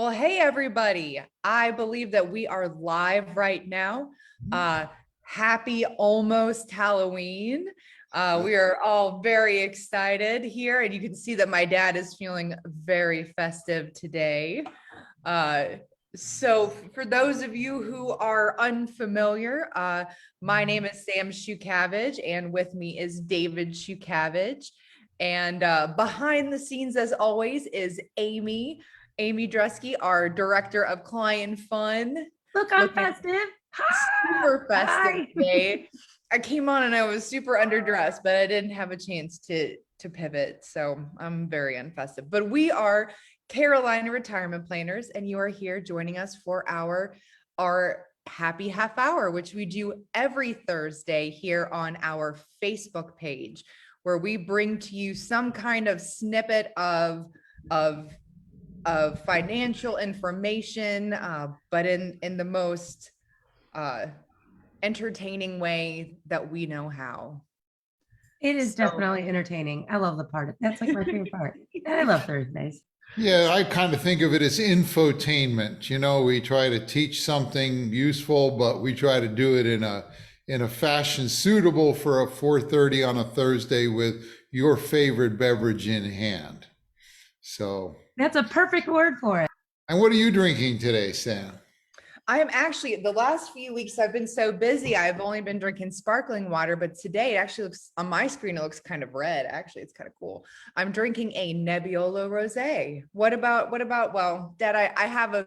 Well, hey, everybody. I believe that we are live right now. Happy almost Halloween. We are all very excited here, and you can see that my dad is feeling very festive today. So for those of you who are unfamiliar, my name is Sam Shukavage, and with me is David Shukavage. And behind the scenes, as always, is Amy Dresky, our director of client fun. Look, I'm festive. Super festive Hi. today. I came on and I was super underdressed, but I didn't have a chance to pivot. So I'm very unfestive. But we are Carolina Retirement Planners, and you are here joining us for our happy half hour, which we do every Thursday here on our Facebook page, where we bring to you some kind of snippet of financial information, but in the most entertaining way that we know how. It is definitely entertaining. I love the part. That's like my favorite part. And I love Thursdays. Yeah, I kind of think of it as infotainment. You know, we try to teach something useful, but we try to do it in a fashion suitable for a 4:30 on a Thursday with your favorite beverage in hand. So That's a perfect word for it. and what are you drinking today, Sam? I'm actually, the last few weeks I've been so busy, I've only been drinking sparkling water, but today it actually looks, on my screen, it looks kind of red. Actually, it's kind of cool. I'm drinking a Nebbiolo Rosé. What about, well, Dad, I have a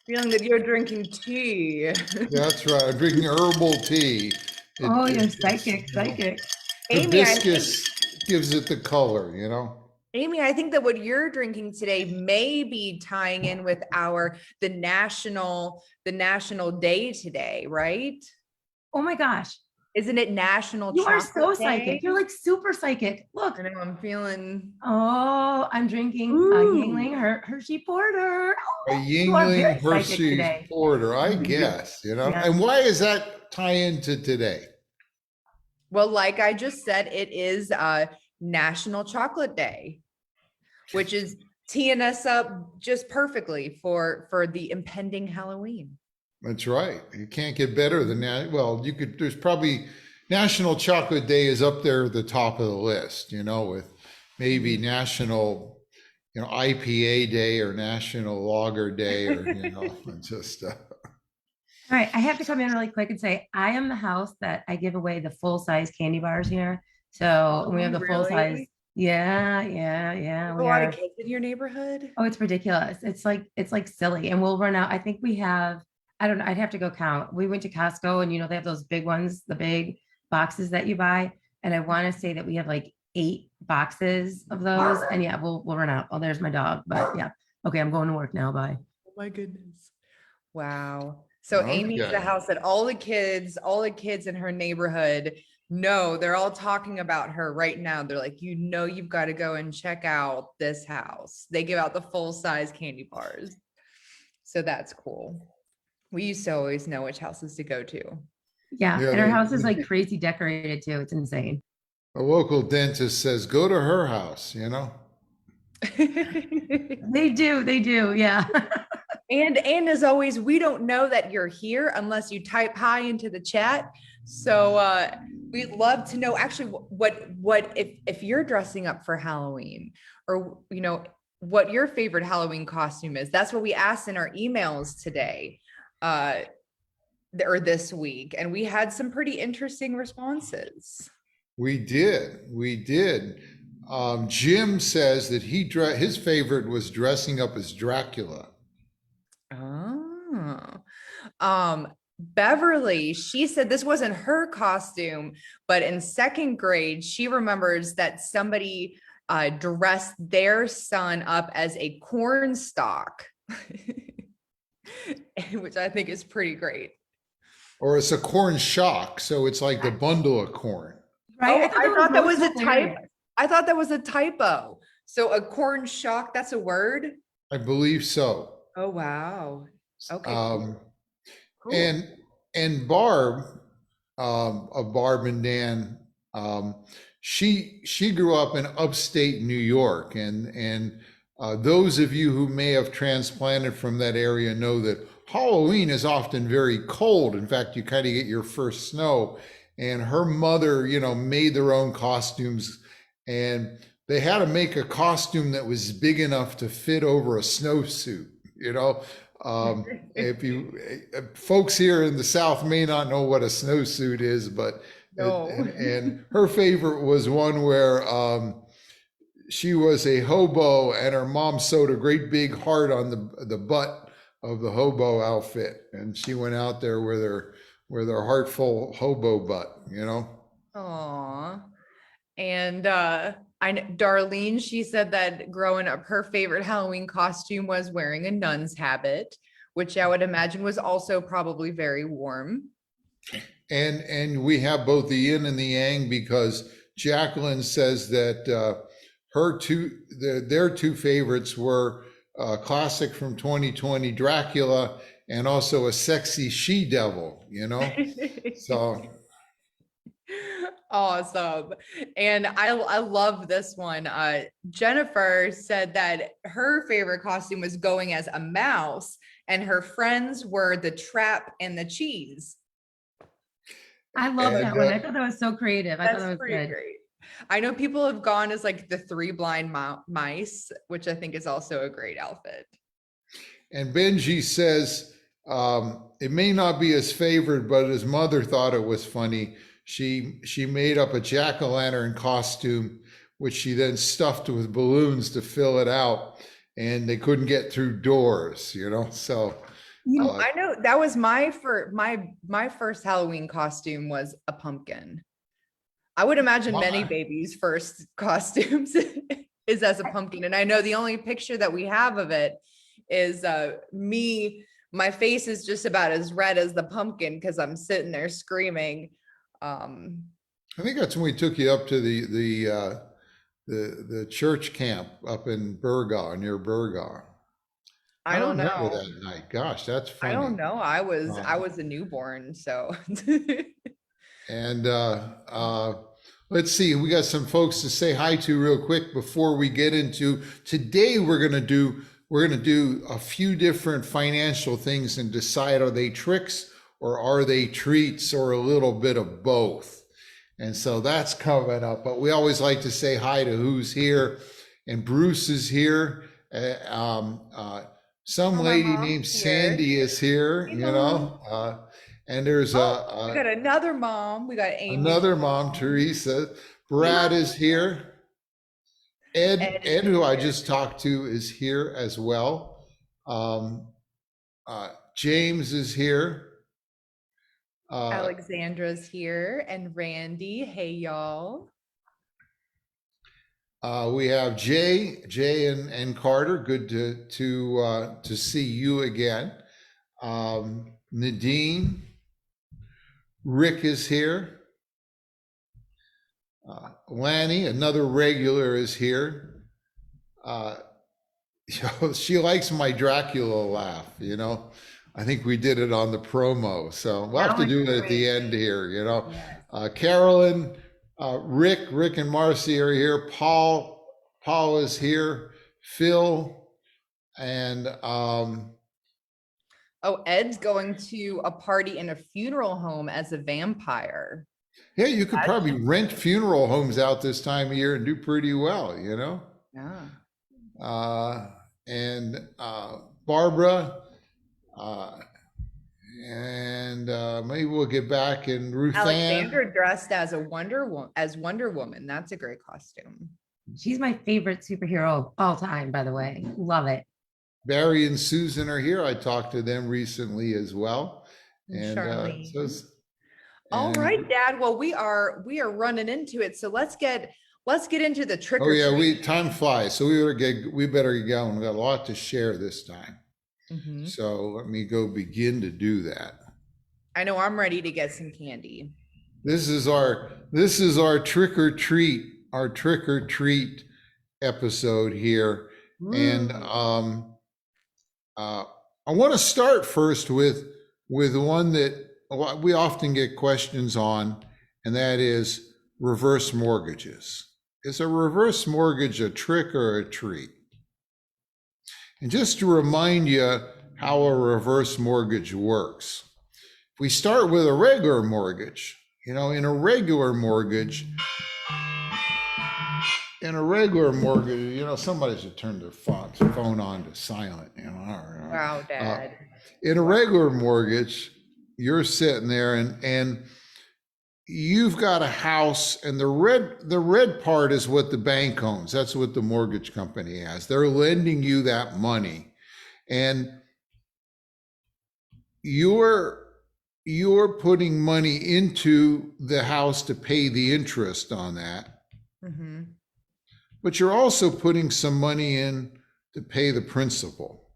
feeling that you're drinking tea. That's right. I'm drinking herbal tea. You're psychic. Hibiscus gives it the color, you know? Amy, I think that what you're drinking today may be tying in with the national day today, right? Oh my gosh. Isn't it National You are Chocolate so psychic. Day? You're like super psychic. Look. I know, I'm feeling. Oh, I'm drinking a Yingling Hershey Porter. A Yingling Hershey Porter, I guess, you know? Yeah. And why does that tie into today? Well, like I just said, it is National Chocolate Day, which is teeing us up just perfectly for the impending Halloween. That's right. You can't get better than that. Well, there's probably National Chocolate Day is up there at the top of the list, you know, with maybe National, IPA Day or National Lager Day, or, just. All right. I have to come in really quick and say, I am the house that I give away the full size candy bars here. So we have the full size. Yeah. A lot of kids in your neighborhood. Oh, it's ridiculous. It's like silly. And we'll run out. I think we have, I don't know, I'd have to go count. We went to Costco and they have those big ones, the big boxes that you buy. And I want to say that we have like 8 boxes of those. And yeah, we'll run out. Oh, there's my dog. But yeah. Okay, I'm going to work now. Bye. Oh my goodness. Wow. So Amy's the house that all the kids in her neighborhood know. They're all talking about her right now. They're like, you've got to go and check out this house. They give out the full size candy bars. So that's cool. We used to always know which houses to go to. Yeah. And our house is like crazy decorated too. It's insane. A local dentist says, go to her house, They do. Yeah. And as always, we don't know that you're here unless you type hi into the chat. So we'd love to know actually what if you're dressing up for Halloween, or what your favorite Halloween costume is. That's what we asked in our emails today or this week, and we had some pretty interesting responses. We did. Jim says that his favorite was dressing up as Dracula. Oh, Beverly, she said this wasn't her costume, but in 2nd grade, she remembers that somebody dressed their son up as a corn stalk, which I think is pretty great. Or it's a corn shock, so it's like the bundle of corn. Right? Oh, I thought that was a typo. I thought that was a typo. So a corn shock, that's a word? I believe so. Oh, wow. Okay. Cool. And Barb, of Barb and Dan, she grew up in upstate New York, and those of you who may have transplanted from that area know that Halloween is often very cold. In fact, you kind of get your first snow. And her mother, made their own costumes, and they had to make a costume that was big enough to fit over a snowsuit. If you folks here in the South may not know what a snowsuit is, but No. and her favorite was one where she was a hobo, and her mom sewed a great big heart on the butt of the hobo outfit, and she went out there with her heartful hobo butt. Aw. And Darlene, she said that growing up, her favorite Halloween costume was wearing a nun's habit, which I would imagine was also probably very warm. And we have both the yin and the yang, because Jacqueline says that their two favorites were classic from 2020 Dracula, and also a sexy she-devil. So Awesome. And I love this one. Jennifer said that her favorite costume was going as a mouse, and her friends were the trap and the cheese. I love that one. I thought that was so creative. I thought that was pretty good. great. I know people have gone as like the three blind mice, which I think is also a great outfit. And Benji says it may not be his favorite, but his mother thought it was funny. She made up a jack-o'-lantern costume, which she then stuffed with balloons to fill it out, and they couldn't get through doors. So I know that was my first Halloween costume was a pumpkin. I would imagine many babies' first costumes is as a pumpkin. And I know the only picture that we have of it is me. My face is just about as red as the pumpkin because I'm sitting there screaming. I think that's when we took you up to the church camp up in Burgaw, near Burgaw. I don't know. Remember that night. Gosh, that's funny. I don't know. I was a newborn, so. And let's see, we got some folks to say hi to real quick before we get into today. We're gonna do a few different financial things and decide, are they tricks or are they treats, or a little bit of both? And so that's coming up. But we always like to say hi to who's here. And Bruce is here. Some lady named Sandy is here. And there's we got another mom. We got Amy. Another mom, Teresa. Brad is here. Ed, who I just talked to, is here as well. James is here. Alexandra's here, and Randy. Hey, y'all. We have Jay and Carter. Good to see you again. Nadine. Rick is here. Lanny, another regular, is here. She likes my Dracula laugh, I think we did it on the promo, so we'll have to do it at the end here, Yes. Carolyn, Rick and Marcy are here. Paul is here. Phil, and Ed's going to a party in a funeral home as a vampire. Yeah, you could probably rent funeral homes out this time of year and do pretty well, Yeah. And Barbara, and maybe we'll get back, and Ruth Ann. Alexandra dressed as Wonder Woman. That's a great costume. She's my favorite superhero of all time, by the way. Love it. Barry and Susan are here. I talked to them recently as well. And all right, Dad. Well, we are running into it. So let's get into the trick. Oh yeah, time flies. So we better get going. We got a lot to share this time. Mm-hmm. So let me go begin to do that. I know I'm ready to get some candy. This is our trick or treat episode here. And I want to start first with one that we often get questions on, and that is reverse mortgages. Is a reverse mortgage a trick or a treat? And just to remind you how a reverse mortgage works, if we start with a regular mortgage, in a regular mortgage, somebody should turn their phone on to silent. Wow, Dad. In a regular mortgage, you're sitting there and you've got a house, and the red part is what the bank owns. That's what the mortgage company has. They're lending you that money, and you're putting money into the house to pay the interest on that. Mm-hmm. But you're also putting some money in to pay the principal.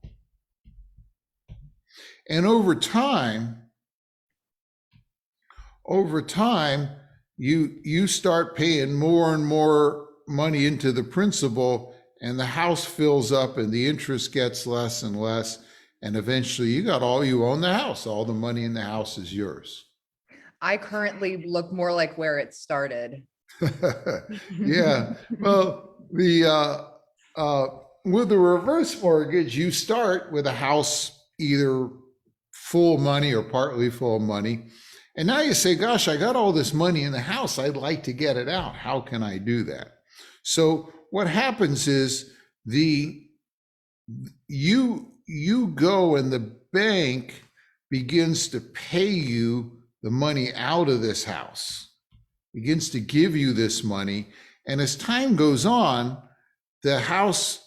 And over time, you start paying more and more money into the principal, and the house fills up and the interest gets less and less. And eventually you own the house. All the money in the house is yours. I currently look more like where it started. Yeah. Well, with the reverse mortgage, you start with a house either full money or partly full money. And now you say, gosh, I got all this money in the house. I'd like to get it out. How can I do that? So what happens is you go and the bank begins to pay you the money out of this house, begins to give you this money. And as time goes on, the house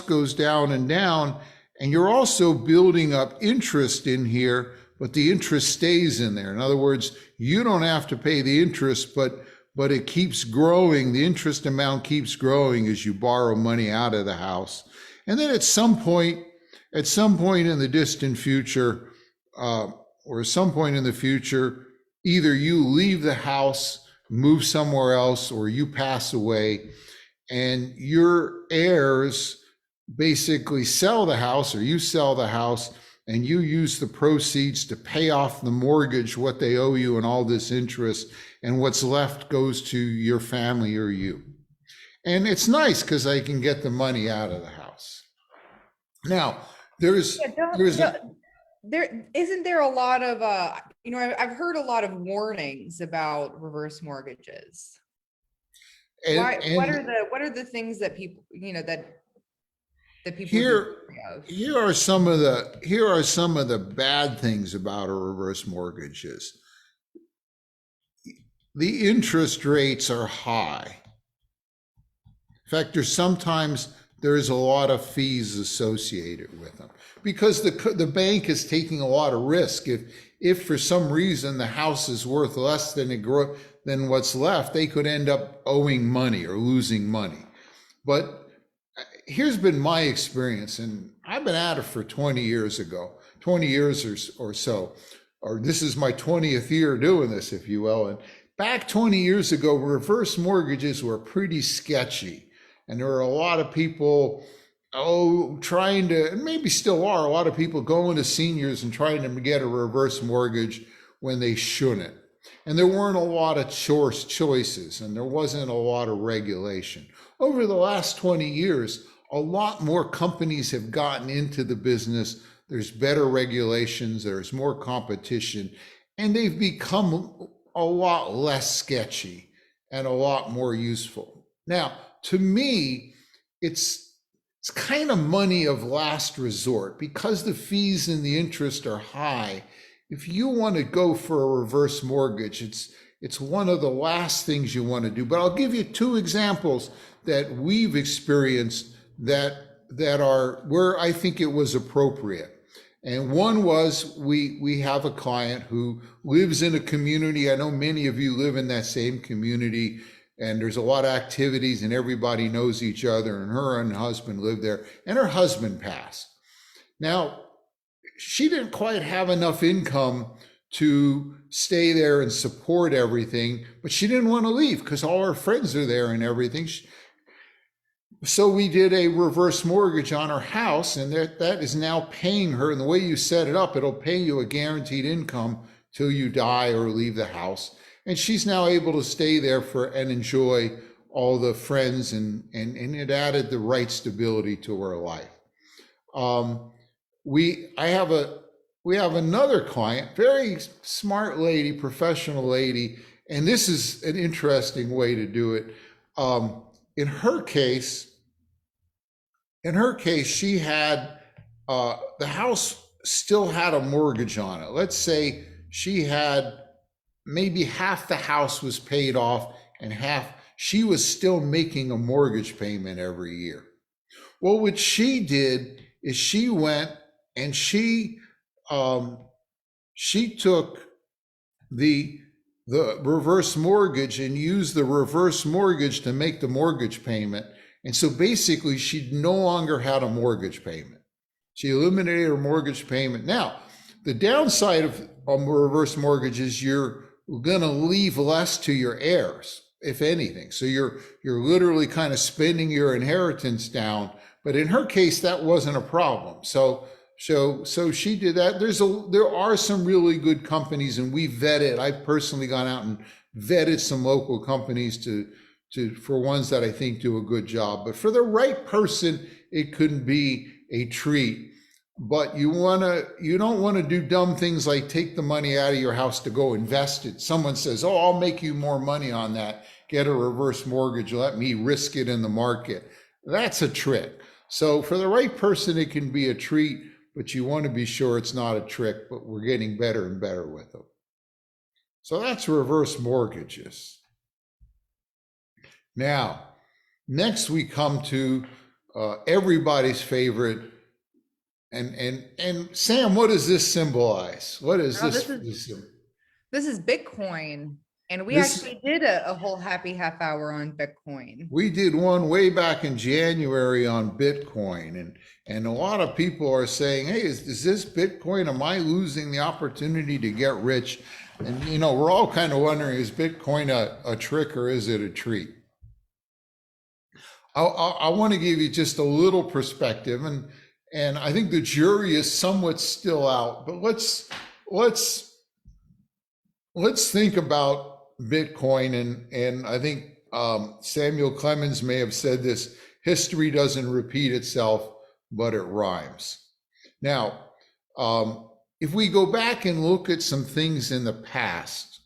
goes down and down, and you're also building up interest in here, but the interest stays in there. In other words, you don't have to pay the interest, but it keeps growing. The interest amount keeps growing as you borrow money out of the house. And then at some point in the distant future, or some point in the future, either you leave the house, move somewhere else, or you pass away, and your heirs basically sell the house, or you sell the house, and you use the proceeds to pay off the mortgage, what they owe you, and all this interest, and what's left goes to your family or you. And it's nice because I can get the money out of the house. Now, there isn't there a lot of I've heard a lot of warnings about reverse mortgages. What are the things that people that people here are some of the bad things about a reverse mortgage is the interest rates are high. In fact, there's a lot of fees associated with them because the bank is taking a lot of risk. If for some reason the house is worth less than what's left, they could end up owing money or losing money. But here's been my experience, and I've been at it for 20 years or so, or this is my 20th year doing this, if you will. And back 20 years ago, reverse mortgages were pretty sketchy. And there were a lot of people, trying to, and maybe still are, a lot of people going to seniors and trying to get a reverse mortgage when they shouldn't. And there weren't a lot of choices, and there wasn't a lot of regulation. Over the last 20 years, a lot more companies have gotten into the business. There's better regulations, there's more competition, and they've become a lot less sketchy and a lot more useful. Now, to me, it's kind of money of last resort because the fees and the interest are high. If you want to go for a reverse mortgage, it's one of the last things you want to do. But I'll give you two examples that we've experienced that are where I think it was appropriate. And one was we have a client who lives in a community. I know many of you live in that same community, and there's a lot of activities and everybody knows each other, and her and husband lived there, and her husband passed. Now, she didn't quite have enough income to stay there and support everything, but she didn't want to leave because all her friends are there and everything. So we did a reverse mortgage on her house, and that is now paying her. And the way you set it up, it'll pay you a guaranteed income till you die or leave the house. And she's now able to stay there and enjoy all the friends, and it added the right stability to her life. We have another client, very smart lady, professional lady, and this is an interesting way to do it. In her case, she had the house still had a mortgage on it. Let's say she had maybe half the house was paid off and half she was still making a mortgage payment every year. Well, what she did is she went and she took the reverse mortgage and used the reverse mortgage to make the mortgage payment. And so basically she no longer had a mortgage payment. She eliminated her mortgage payment. Now, the downside of a reverse mortgage is you're going to leave less to your heirs, if anything. So you're literally kind of spending your inheritance down. But in her case, that wasn't a problem. So she did that. There are some really good companies, and we vetted. I've personally gone out and vetted some local companies for ones that I think do a good job. But for the right person, it couldn't be a treat. But you don't want to do dumb things like take the money out of your house to go invest it. Someone says, "Oh, I'll make you more money on that. Get a reverse mortgage. Let me risk it in the market." That's a trick. So for the right person, it can be a treat, but you want to be sure it's not a trick, but we're getting better and better with them. So that's reverse mortgages. Now, next we come to everybody's favorite. And Sam, what does this symbolize? What is this? This is Bitcoin. And we actually did a whole happy half hour on Bitcoin. We did one way back in January on Bitcoin. And a lot of people are saying, hey, is this Bitcoin? Am I losing the opportunity to get rich? And, we're all kind of wondering, is Bitcoin a trick or is it a treat? I want to give you just a little perspective, and I think the jury is somewhat still out, but let's think about Bitcoin, and I think Samuel Clemens may have said this: history doesn't repeat itself, but it rhymes. Now, if we go back and look at some things in the past,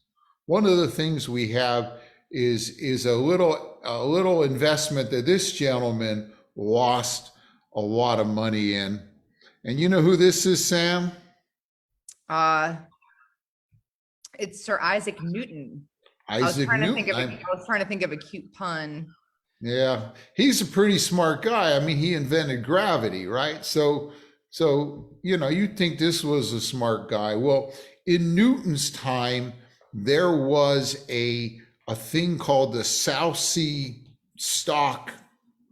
one of the things we have is a little investment that this gentleman lost a lot of money in. And you know who this is, Sam? It's Sir Isaac Newton. I was trying to think of a cute pun. Yeah, he's a pretty smart guy. I mean, he invented gravity, right? So you'd think this was a smart guy. Well, in Newton's time, there was a thing called the South Sea Stock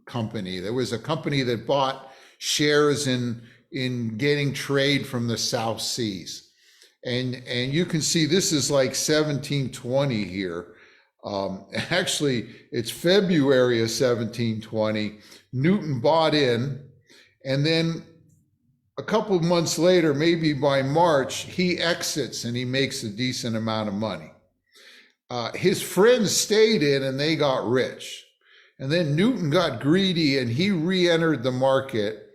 Company. There was a company that bought shares in getting trade from the South Seas. And you can see this is like 1720 here. Actually, it's February of 1720. Newton bought in, and then a couple of months later, maybe by March, he exits and he makes a decent amount of money. His friends stayed in and they got rich. And then Newton got greedy and he re-entered the market.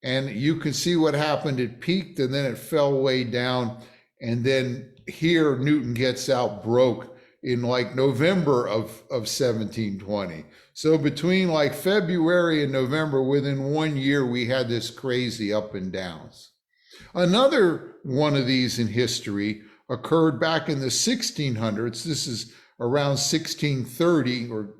And you can see what happened. It peaked and then it fell way down. And then here Newton gets out broke in like November of 1720. So between like February and November, within 1 year, we had this crazy up and downs. Another one of these in history occurred back in the 1600s. This is around 1630 or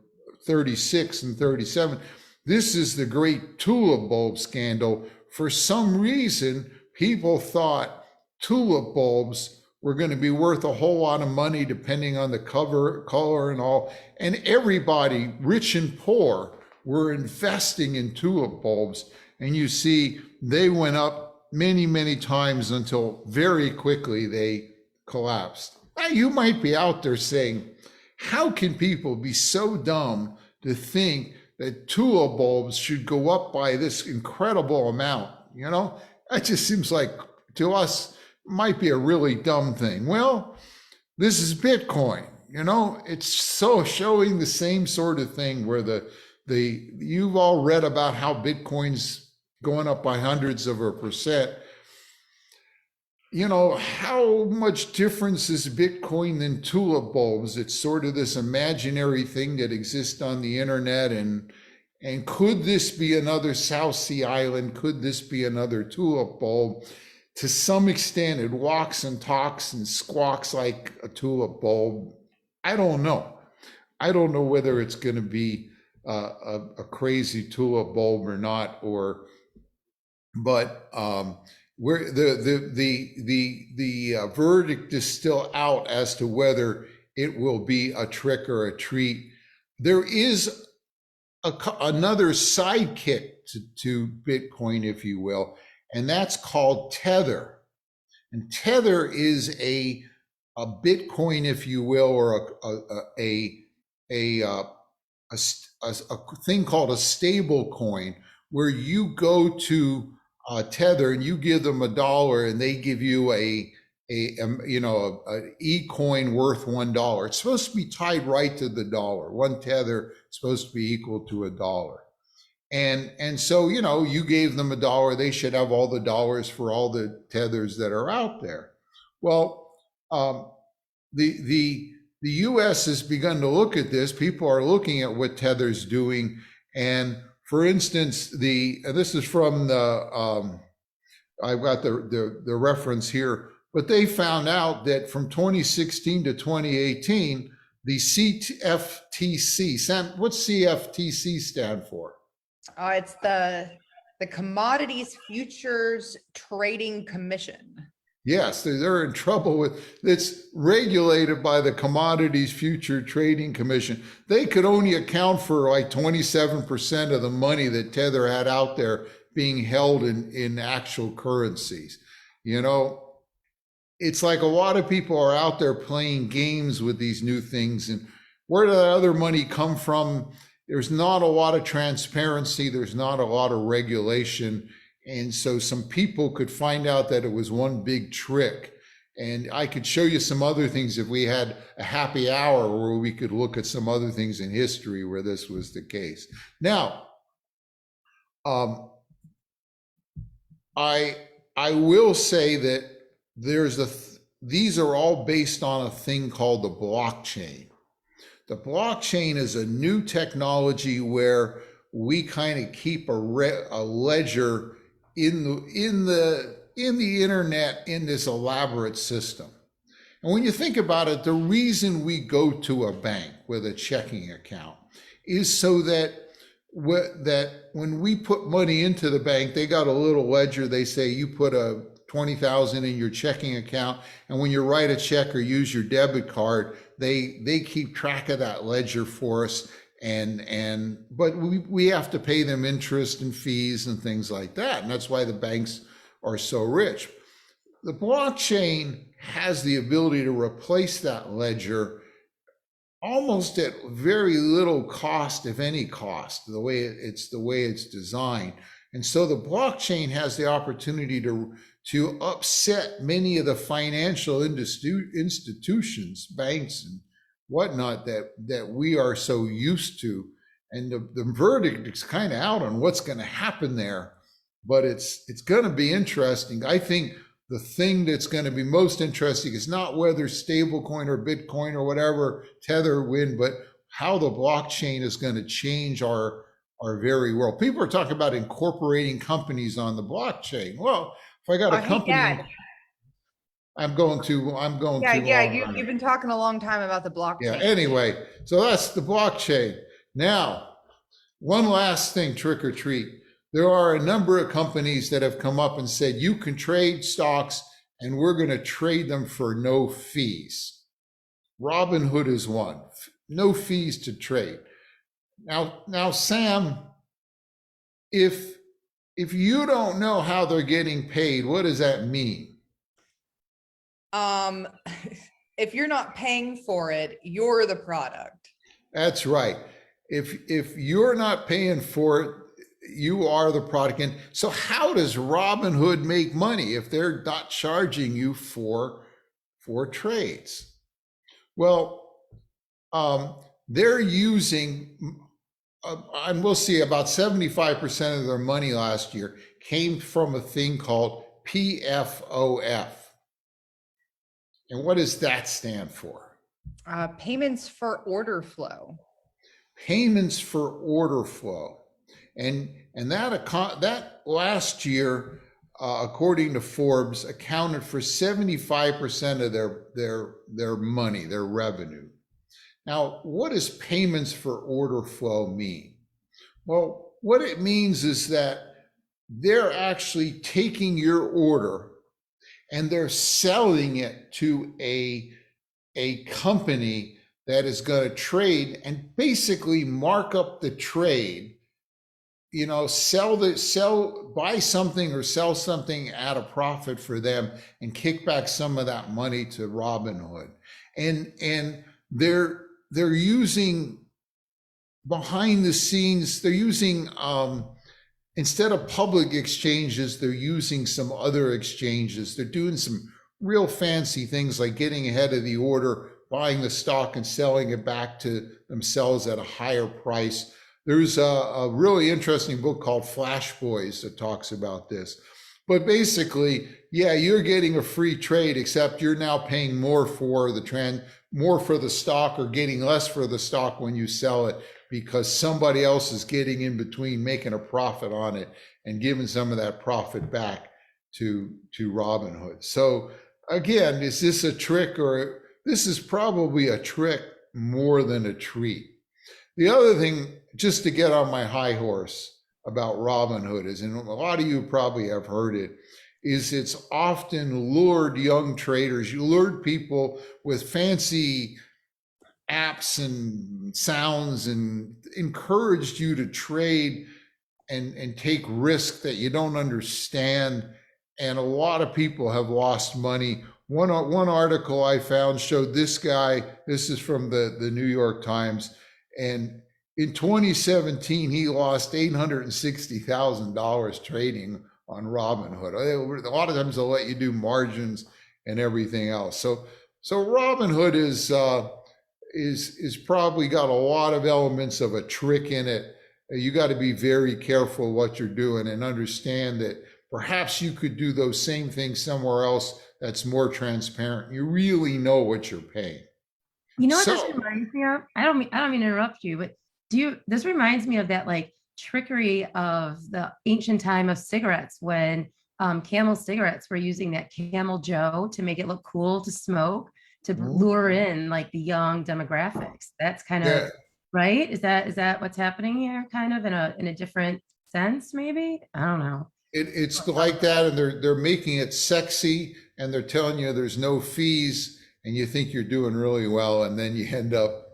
36 and 37. This is the great tulip bulb scandal. For some reason, people thought tulip bulbs were going to be worth a whole lot of money depending on the color and all. And everybody, rich and poor, were investing in tulip bulbs. And you see, they went up many, many times until very quickly they collapsed. Now, you might be out there saying, how can people be so dumb to think that tulip bulbs should go up by this incredible amount? That just seems like, to us, might be a really dumb thing. Well, this is Bitcoin. you know, it's so showing the same sort of thing where you've all read about how Bitcoin's going up by hundreds of a percent. You know, how much difference is Bitcoin than tulip bulbs? It's sort of this imaginary thing that exists on the internet. And could this be another South Sea Island? Could this be another tulip bulb? To some extent, it walks and talks and squawks like a tulip bulb. I don't know. I don't know whether it's going to be a crazy tulip bulb or not, but where the verdict is still out as to whether it will be a trick or a treat. There is another sidekick to Bitcoin, if you will, and that's called Tether. And Tether is a Bitcoin, if you will, or a thing called a stable coin, where you go to Tether and you give them $1 and they give you a e-coin worth $1. It's supposed to be tied right to the dollar. One Tether is supposed to be equal to $1. And so, you know, you gave them $1, they should have all the dollars for all the tethers that are out there. Well, the US has begun to look at this. People are looking at what Tether's doing. And for instance, this is from I've got the reference here, but they found out that from 2016 to 2018, the CFTC, what's CFTC stand for? It's the Commodities Futures Trading Commission. Yes, they're in trouble with it's regulated by the Commodities Future Trading Commission. They could only account for like 27% of the money that Tether had out there being held in actual currencies. You know, it's like a lot of people are out there playing games with these new things. And where did that other money come from? There's not a lot of transparency. There's not a lot of regulation. And so some people could find out that it was one big trick. And I could show you some other things if we had a happy hour where we could look at some other things in history where this was the case. Now, I will say that these are all based on a thing called the blockchain. The blockchain is a new technology where we kind of keep a ledger in the internet in this elaborate system. And when you think about it, the reason we go to a bank with a checking account is so that when we put money into the bank, they got a little ledger. They say you put a 20,000 in your checking account, and when you write a check or use your debit card, they keep track of that ledger for us. But we have to pay them interest and fees and things like that. And that's why the banks are so rich. The blockchain has the ability to replace that ledger almost at very little cost, if any cost, the way it's designed. And so the blockchain has the opportunity to upset many of the financial institutions, banks and whatnot that we are so used to. And the verdict is kind of out on what's going to happen there, but it's going to be interesting. I think the thing that's going to be most interesting is not whether stablecoin or Bitcoin or whatever Tether win, but how the blockchain is going to change our very world. People are talking about incorporating companies on the blockchain. Well, if I got a company, I'm going to. You've been talking a long time about the blockchain. Yeah. Anyway, so that's the blockchain. Now, one last thing, trick or treat. There are a number of companies that have come up and said, you can trade stocks and we're going to trade them for no fees. Robinhood is one. No fees to trade. Now, Sam, if you don't know how they're getting paid, what does that mean? If you're not paying for it, you're the product. That's right. If you're not paying for it, you are the product. And so how does Robinhood make money if they're not charging you for trades? Well, they're using, and we'll see, about 75% of their money last year came from a thing called PFOF. And what does that stand for? Payments for order flow. Payments for order flow. And that last year, according to Forbes, accounted for 75% of their money, their revenue. Now, what does payments for order flow mean? Well, what it means is that they're actually taking your order and they're selling it to a company that is going to trade and basically mark up the trade, buy something or sell something at a profit for them and kick back some of that money to Robinhood. And they're using behind the scenes, they're using, instead of public exchanges, they're using some other exchanges. They're doing some real fancy things like getting ahead of the order, buying the stock and selling it back to themselves at a higher price. There's a really interesting book called Flash Boys that talks about this. But basically, yeah, you're getting a free trade, except you're now paying more for the stock, or getting less for the stock when you sell it, because somebody else is getting in between, making a profit on it and giving some of that profit back to Robinhood. So again, is this a trick? Or this is probably a trick more than a treat. The other thing, just to get on my high horse about Robinhood, is, and a lot of you probably have heard it, is it's often lured young traders, you lured people with fancy apps and sounds and encouraged you to trade and take risk that you don't understand. And a lot of people have lost money. One article I found showed this guy, this is from the New York Times, and in 2017, he lost $860,000 trading on Robinhood. A lot of times they'll let you do margins and everything else. So Robinhood is probably got a lot of elements of a trick in it. You got to be very careful what you're doing and understand that perhaps you could do those same things somewhere else that's more transparent. You really know what you're paying. You know what this reminds me of? I don't mean to interrupt you, but this reminds me of that like trickery of the ancient time of cigarettes, when Camel cigarettes were using that Camel Joe to make it look cool to smoke, to lure in like the young demographics. That's kind of right. Is that what's happening here? Kind of in a different sense, maybe? I don't know. It's like that, and they're making it sexy, and they're telling you there's no fees, and you think you're doing really well, and then you end up,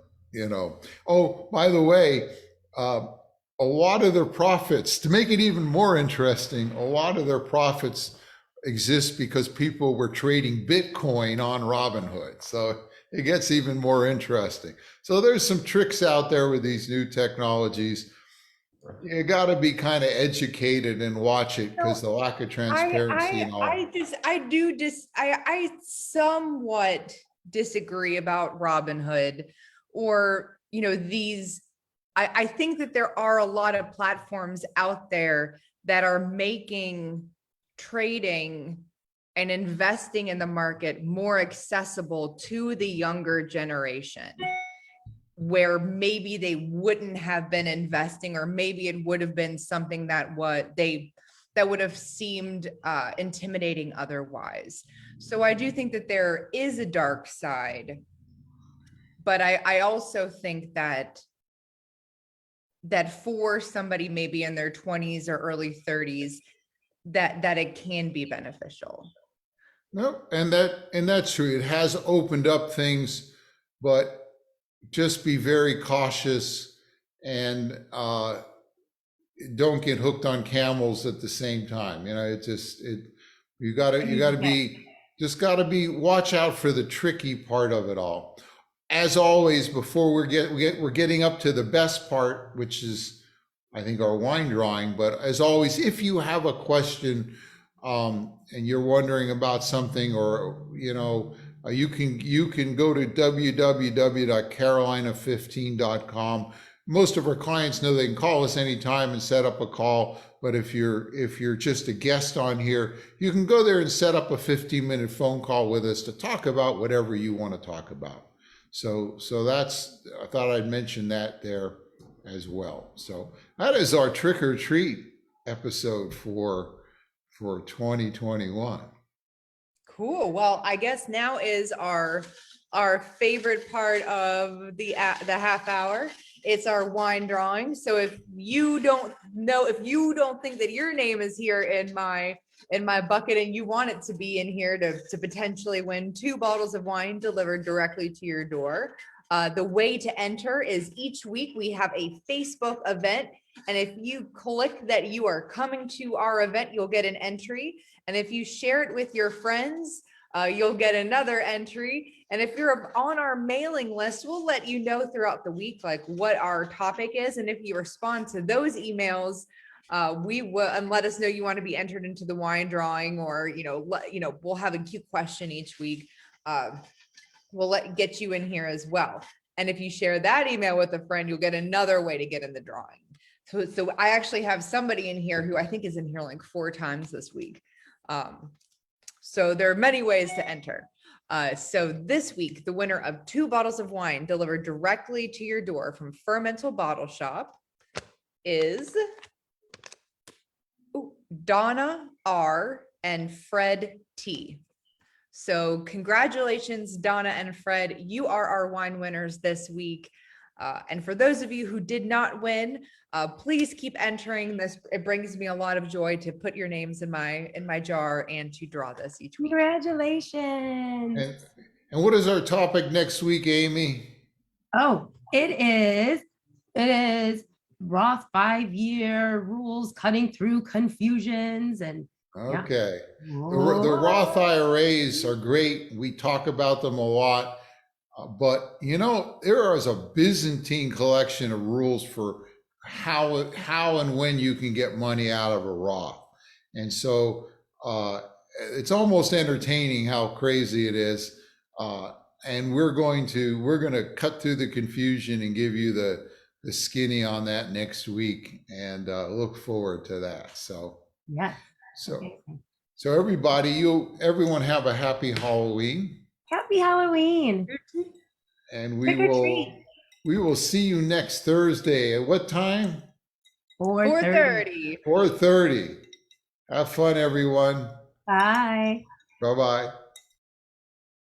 Oh, by the way, a lot of their profits, to make it even more interesting, a lot of their profits exist because people were trading Bitcoin on Robinhood. So it gets even more interesting. So there's some tricks out there with these new technologies. You got to be kind of educated and watch it, because the lack of transparency and all. I somewhat disagree about Robinhood, or I think that there are a lot of platforms out there that are making trading and investing in the market more accessible to the younger generation, where maybe they wouldn't have been investing, or maybe it would have been something that would have seemed intimidating otherwise. So I do think that there is a dark side, but I also think that for somebody maybe in their 20s or early 30s, that it can be beneficial. No, and that's true. It has opened up things, but just be very cautious and don't get hooked on camels at the same time. You gotta be watch out for the tricky part of it all. As always, before we're getting up to the best part, which is, I think, our wine drawing. But as always, if you have a question and you're wondering about something, or You can go to www.carolina15.com. Most of our clients know they can call us anytime and set up a call. But if you're just a guest on here, you can go there and set up a 15-minute phone call with us to talk about whatever you want to talk about. So that's, I thought I'd mention that there as well. So that is our trick or treat episode for 2021. Cool. Well, I guess now is our favorite part of the half hour. It's our wine drawing. So if you don't think that your name is here in my bucket and you want it to be in here to potentially win 2 bottles of wine delivered directly to your door, the way to enter is each week we have a Facebook event. And if you click that you are coming to our event, you'll get an entry. And if you share it with your friends, you'll get another entry. And if you're on our mailing list, we'll let you know throughout the week, like what our topic is. And if you respond to those emails, we will, and let us know you want to be entered into the wine drawing, or, we'll have a cute question each week. We'll get you in here as well. And if you share that email with a friend, you'll get another way to get in the drawing. So I actually have somebody in here who I think is in here like 4 times this week. So there are many ways to enter. So this week, the winner of 2 bottles of wine delivered directly to your door from Fermental Bottle Shop is Donna R. and Fred T. So congratulations, Donna and Fred. You are our wine winners this week. And for those of you who did not win, please keep entering this. It brings me a lot of joy to put your names in my jar and to draw this each week. Congratulations. And what is our topic next week, Amy? Oh, it is Roth 5-year rules, cutting through confusions. And okay. Yeah. The Roth IRAs are great. We talk about them a lot. But there is a Byzantine collection of rules for how and when you can get money out of a Roth. And so it's almost entertaining how crazy it is. And we're going to cut through the confusion and give you the skinny on that next week, and look forward to that. So yeah. So everyone have a happy Halloween. Happy Halloween. And we will see you next Thursday. At what time? 4:30. 4:30. Have fun, everyone. Bye. Bye-bye.